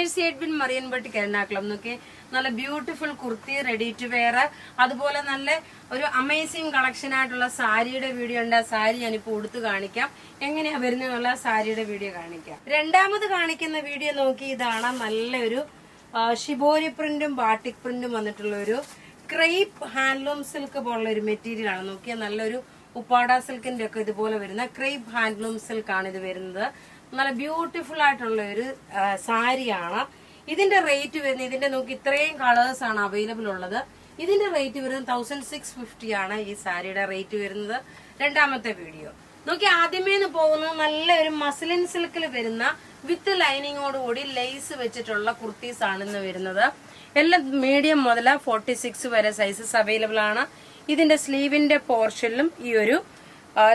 Mercy Edwin മറിയൻപട്ടി Ernakulam നോക്കി നല്ല beautiful kurti ready to wear അതുപോലെ നല്ല ഒരു അമേസിംഗ് കളക്ഷൻ ആയിട്ടുള്ള സാരിയുടെ വീഡിയോ ഉണ്ട്. ആ സാരി ഞാനിപ്പോ ഉടുത്ത് കാണിക്കാം, എങ്ങനെയാ വരുന്നുള്ള സാരിയുടെ വീഡിയോ കാണിക്കാം. രണ്ടാമത് കാണിക്കുന്ന വീഡിയോ നോക്കി ഇതാണ് നല്ലൊരു ഷിബോരി പ്രിന്റും ബാട്ടിക് പ്രിന്റും വന്നിട്ടുള്ള ഒരു ക്രേപ്പ് ഹാൻഡ്ലൂം സിൽക്ക് പോലുള്ള ഒരു മെറ്റീരിയൽ ആണ്. നോക്കിയാൽ നല്ലൊരു ഉപ്പാട സിൽക്കിന്റെ ഒക്കെ ഇതുപോലെ വരുന്ന ക്രേപ്പ് ഹാൻഡ്ലൂം സിൽക്ക് ആണ് ഇത് വരുന്നത്. നല്ല ബ്യൂട്ടിഫുൾ ആയിട്ടുള്ള ഒരു സാരിയാണ്. ഇതിന്റെ റേറ്റ് വരുന്നത്, ഇതിന്റെ നോക്കി ഇത്രയും കളേഴ്സ് ആണ് അവൈലബിൾ ഉള്ളത്. ഇതിന്റെ റേറ്റ് വരുന്നത് 1650 ആണ് ഈ സാരിയുടെ റേറ്റ് വരുന്നത്. രണ്ടാമത്തെ വീഡിയോ നോക്കി ആദ്യമേ പോകുന്നത് നല്ലൊരു മസ്ലിൻ സിൽക്കിൽ വരുന്ന വിത്ത് ലൈനിങ്ങോടുകൂടി ലേസ് വെച്ചിട്ടുള്ള കുർത്തീസ് ആണ് ഇന്ന് വരുന്നത്. എല്ലാം മീഡിയം മുതൽ 46 വരെ സൈസസ് അവൈലബിൾ ആണ്. ഇതിന്റെ സ്ലീവിന്റെ പോർഷനിലും ഈ ഒരു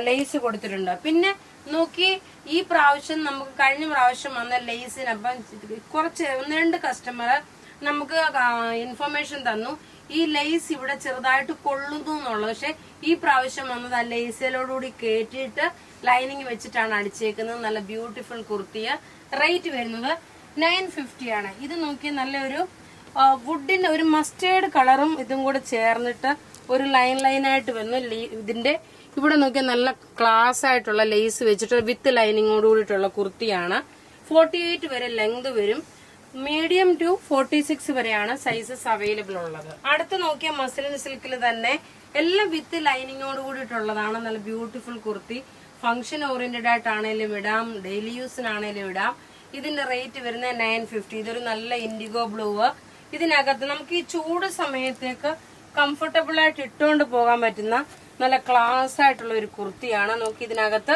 ലേസ് കൊടുത്തിട്ടുണ്ട്. പിന്നെ നോക്കി ഈ പ്രാവശ്യം നമുക്ക് കഴിഞ്ഞ പ്രാവശ്യം വന്ന ലേസിനപ്പം കുറച്ച് 1-2 കസ്റ്റമർ നമുക്ക് ഇൻഫർമേഷൻ തന്നു ഈ ലേസ് ഇവിടെ ചെറുതായിട്ട് കൊള്ളുന്നു എന്നുള്ളത്. പക്ഷെ ഈ പ്രാവശ്യം വന്നത് ആ ലേസിലോടുകൂടി കേട്ടിട്ട് ലൈനിങ് വെച്ചിട്ടാണ് അടിച്ചേക്കുന്നത്. നല്ല ബ്യൂട്ടിഫുൾ കുർത്തിയ റേറ്റ് വരുന്നത് 950 ആണ്. ഇത് നോക്കി നല്ലൊരു വുഡിന്റെ ഒരു മസ്റ്റേർഡ് കളറും ഇതും കൂടെ ചേർന്നിട്ട് ഒരു ലൈനായിട്ട് വന്നു. ഇതിന്റെ ഇവിടെ നോക്കിയാൽ നല്ല ക്ലാസ് ആയിട്ടുള്ള ലേസ് വെച്ചിട്ട് വിത്ത് ലൈനിങ്ങോട് കൂടിയിട്ടുള്ള കുർത്തിയാണ്. 48 വരെ ലെങ്ത് വരും. മീഡിയം ടു 46 വരെയാണ് സൈസസ് അവൈലബിൾ ഉള്ളത്. അടുത്ത് നോക്കിയ മസ്ലിൻ സിൽക്കിൽ തന്നെ എല്ലാം വിത്ത് ലൈനിങ്ങോട് കൂടിയിട്ടുള്ളതാണ്. നല്ല ബ്യൂട്ടിഫുൾ കുർത്തി. ഫംഗ്ഷൻ ഓറിയന്റഡ് ആയിട്ടാണേലും ഇടാം, ഡെയിലി യൂസിനാണേലും ഇടാം. ഇതിന്റെ റേറ്റ് വരുന്നത് 950. ഇതൊരു നല്ല ഇൻഡിഗോ ബ്ലൂ. ഇതിനകത്ത് നമുക്ക് ഈ ചൂട് സമയത്തേക്ക് കംഫർട്ടബിൾ ആയിട്ട് ഇട്ടുകൊണ്ട് പോകാൻ പറ്റുന്ന നല്ല ക്ലാസ് ആയിട്ടുള്ള ഒരു കുർത്തിയാണ്. നോക്കി ഇതിനകത്ത്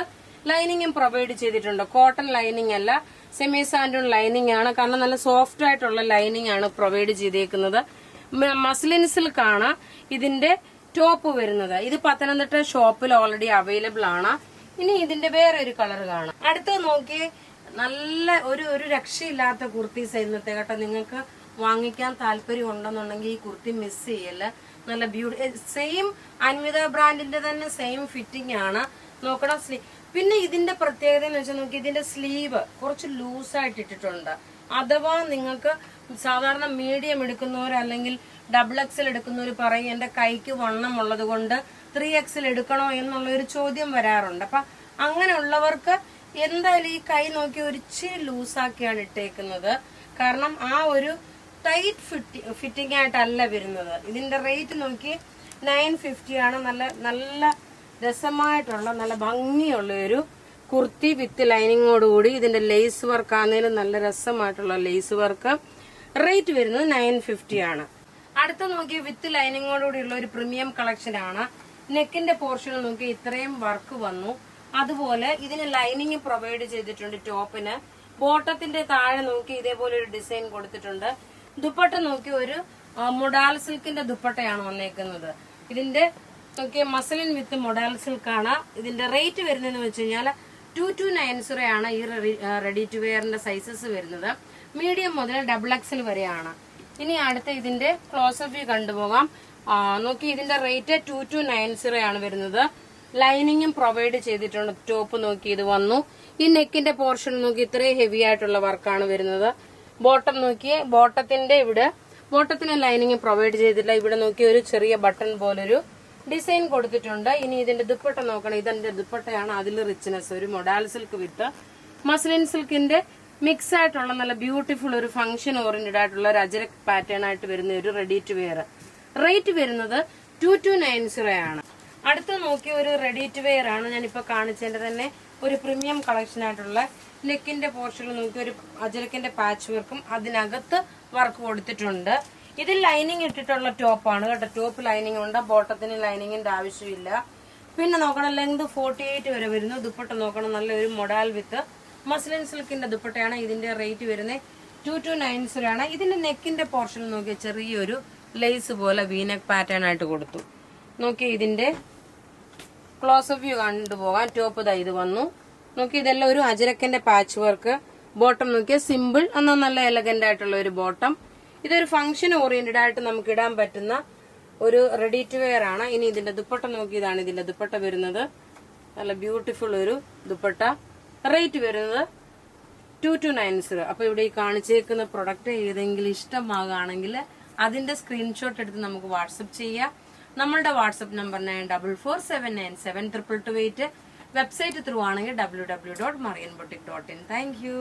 ലൈനിങ്ങും പ്രൊവൈഡ് ചെയ്തിട്ടുണ്ട്. കോട്ടൺ ലൈനിങ് അല്ല, സെമി സാൻഡൂൺ ലൈനിങ് ആണ്. കാരണം നല്ല സോഫ്റ്റ് ആയിട്ടുള്ള ലൈനിങ് ആണ് പ്രൊവൈഡ് ചെയ്തേക്കുന്നത്. മസ്ലിൻ സിൽക്ക് ആണ് ഇതിന്റെ ടോപ്പ് വരുന്നത്. ഇത് പത്തനംതിട്ട ഷോപ്പിൽ ഓൾറെഡി അവൈലബിൾ ആണ്. ഇനി ഇതിന്റെ വേറെ ഒരു കളർ കാണാം. അടുത്ത് നോക്കി നല്ല ഒരു രക്ഷയില്ലാത്ത കുർത്തീസ് ഇന്നത്തെ കേട്ടോ. നിങ്ങൾക്ക് വാങ്ങിക്കാൻ താല്പര്യം ഉണ്ടെന്നുണ്ടെങ്കിൽ ഈ കുർത്തി മിസ് ചെയ്യല്ല. നല്ല സെയിം അൻവിത ബ്രാൻഡിന്റെ തന്നെ സെയിം ഫിറ്റിംഗ് ആണ്. നോക്കണം സ്ലീവ്. പിന്നെ ഇതിന്റെ പ്രത്യേകത എന്ന് വെച്ചാൽ നോക്കി ഇതിന്റെ സ്ലീവ് കുറച്ച് ലൂസായിട്ട് ഇട്ടിട്ടുണ്ട്. അഥവാ നിങ്ങൾക്ക് സാധാരണ മീഡിയം എടുക്കുന്നവർ അല്ലെങ്കിൽ XXL എടുക്കുന്നവർ പറയും എന്റെ കൈക്ക് വണ്ണം ഉള്ളത് കൊണ്ട് 3XL എടുക്കണോ എന്നുള്ള ഒരു ചോദ്യം വരാറുണ്ട്. അപ്പൊ അങ്ങനെയുള്ളവർക്ക് എന്തായാലും ഈ കൈ നോക്കി ഒരു ഇച്ചിരി ലൂസാക്കിയാണ് ഇട്ടേക്കുന്നത്. കാരണം ആ ഒരു ടൈറ്റ് ഫിറ്റിംഗ് ആയിട്ടല്ല വരുന്നത്. ഇതിന്റെ റേറ്റ് നോക്കി 950 ആണ്. നല്ല രസമായിട്ടുള്ള നല്ല ഭംഗിയുള്ള ഒരു കുർത്തി വിത്ത് ലൈനിങ്ങോടുകൂടി. ഇതിന്റെ ലേസ് വർക്ക് ആണെങ്കിലും നല്ല രസമായിട്ടുള്ള ലേസ് വർക്ക്. റേറ്റ് വരുന്നത് 950 ആണ്. അടുത്ത നോക്കി വിത്ത് ലൈനിങ്ങോടുകൂടിയുള്ള ഒരു പ്രീമിയം കളക്ഷൻ ആണ്. നെക്കിന്റെ പോർഷൻ നോക്കി ഇത്രയും വർക്ക് വന്നു. അതുപോലെ ഇതിന് ലൈനിങ് പ്രൊവൈഡ് ചെയ്തിട്ടുണ്ട്. ടോപ്പിന് ബോട്ടത്തിന്റെ താഴെ നോക്കി ഇതേപോലെ ഒരു ഡിസൈൻ കൊടുത്തിട്ടുണ്ട്. ദുപ്പട്ട നോക്കി ഒരു മൊഡാൽ സിൽക്കിന്റെ ദുപ്പട്ടയാണ് വന്നേക്കുന്നത്. ഇതിന്റെ നോക്കിയ മസ്ലിൻ വിത്ത് മൊഡാൽ സിൽക്ക് ആണ്. ഇതിന്റെ റേറ്റ് വരുന്നതെന്ന് വെച്ച് കഴിഞ്ഞാൽ 2290 ആണ് ഈ റെഡി ടു വെയറിന്റെ സൈസസ് വരുന്നത്. മീഡിയം മുതൽ XXL വരെയാണ്. ഇനി അടുത്ത ഇതിന്റെ ക്ലോസപ്പ് വ്യൂ കണ്ടുപോകാം. നോക്കി ഇതിന്റെ റേറ്റ് 2290 ആണ് വരുന്നത്. ലൈനിങ്ങും പ്രൊവൈഡ് ചെയ്തിട്ടുണ്ട്. ടോപ്പ് നോക്കി ഇത് വന്നു. ഈ നെക്കിന്റെ പോർഷൻ നോക്കി ഇത്രയും ഹെവി ആയിട്ടുള്ള വർക്കാണ് വരുന്നത്. ബോട്ടം നോക്കിയേ, ബോട്ടത്തിന് ലൈനിങ് പ്രൊവൈഡ് ചെയ്തിട്ടില്ല. ഇവിടെ നോക്കി ഒരു ചെറിയ ബട്ടൺ പോലൊരു ഡിസൈൻ കൊടുത്തിട്ടുണ്ട്. ഇനി ഇതിന്റെ ദുപ്പട്ട നോക്കണം. ഇതിന്റെ ദുപ്പട്ടയാണ് അതിൽ റിച്ച്നെസ്. ഒരു മൊഡാൽ സിൽക്ക് വിത്ത് മസ്ലിൻ സിൽക്കിന്റെ മിക്സ് ആയിട്ടുള്ള നല്ല ബ്യൂട്ടിഫുൾ ഒരു ഫംഗ്ഷൻ ഓറിയന്റഡ് ആയിട്ടുള്ള ഒരു അജരക് പാറ്റേൺ ആയിട്ട് വരുന്ന ഒരു റെഡി ടു വെയർ. റേറ്റ് വരുന്നത് 2290 ആണ്. അടുത്ത നോക്കി ഒരു റെഡി ടു വെയർ ആണ് ഞാനിപ്പോ കാണിച്ചതിന്റെ തന്നെ ഒരു പ്രീമിയം കളക്ഷൻ ആയിട്ടുള്ള നെക്കിന്റെ പോർഷനിൽ നോക്കി ഒരു അജരക്കിന്റെ പാച്ച് വർക്കും അതിനകത്ത് വർക്ക് കൊടുത്തിട്ടുണ്ട്. ഇതിൽ ലൈനിങ് ഇട്ടിട്ടുള്ള ടോപ്പാണ് കേട്ടോ. ടോപ്പ് ലൈനിങ് ഉണ്ട്, ബോട്ടത്തിന് ലൈനിങ്ങിന്റെ ആവശ്യമില്ല. പിന്നെ നോക്കണം ലെങ്ത് 48 വരെ വരുന്നു. ദുപ്പട്ട നോക്കണം നല്ലൊരു മൊഡാൽ വിത്ത് മസ്ലിൻ സിൽക്കിന്റെ ദുപ്പട്ടയാണ്. ഇതിന്റെ റേറ്റ് വരുന്നത് 2290 ആണ്. ഇതിന്റെ നെക്കിന്റെ പോർഷൻ നോക്കി ചെറിയൊരു ലേസ് പോലെ വീനെക്ക് പാറ്റേൺ ആയിട്ട് കൊടുത്തു. നോക്കി ഇതിന്റെ ക്ലോസപ്പ് വ്യൂ കണ്ടുപോകാൻ. ടോപ്പ് ഇത് വന്നു. നോക്കി ഇതെല്ലാം ഒരു അജരക്കന്റെ പാച്ച് വർക്ക്. ബോട്ടം നോക്കിയാൽ സിമ്പിൾ എന്നാൽ നല്ല എലഗന്റ് ആയിട്ടുള്ള ഒരു ബോട്ടം. ഇതൊരു ഫംഗ്ഷൻ ഓറിയന്റഡ് ആയിട്ട് നമുക്ക് ഇടാൻ പറ്റുന്ന ഒരു റെഡി ടു വെയർ ആണ്. ഇനി ഇതിന്റെ ദുപ്പട്ട നോക്കിയതാണ് ഇതിന്റെ ദുപ്പട്ട വരുന്നത്. നല്ല ബ്യൂട്ടിഫുൾ ഒരു ദുപ്പട്ട. റേറ്റ് വരുന്നത് 2290. അപ്പൊ ഇവിടെ ഈ കാണിച്ചേക്കുന്ന പ്രൊഡക്റ്റ് ഏതെങ്കിലും ഇഷ്ടമാകുകയാണെങ്കിൽ അതിന്റെ സ്ക്രീൻഷോട്ട് എടുത്ത് നമുക്ക് വാട്സപ്പ് ചെയ്യാം. നമ്മളുടെ വാട്സപ്പ് നമ്പർ 9447972228. വെബ്സൈറ്റ് ത്രൂ ആണെങ്കിൽ www.marianboutique.in. Thank you.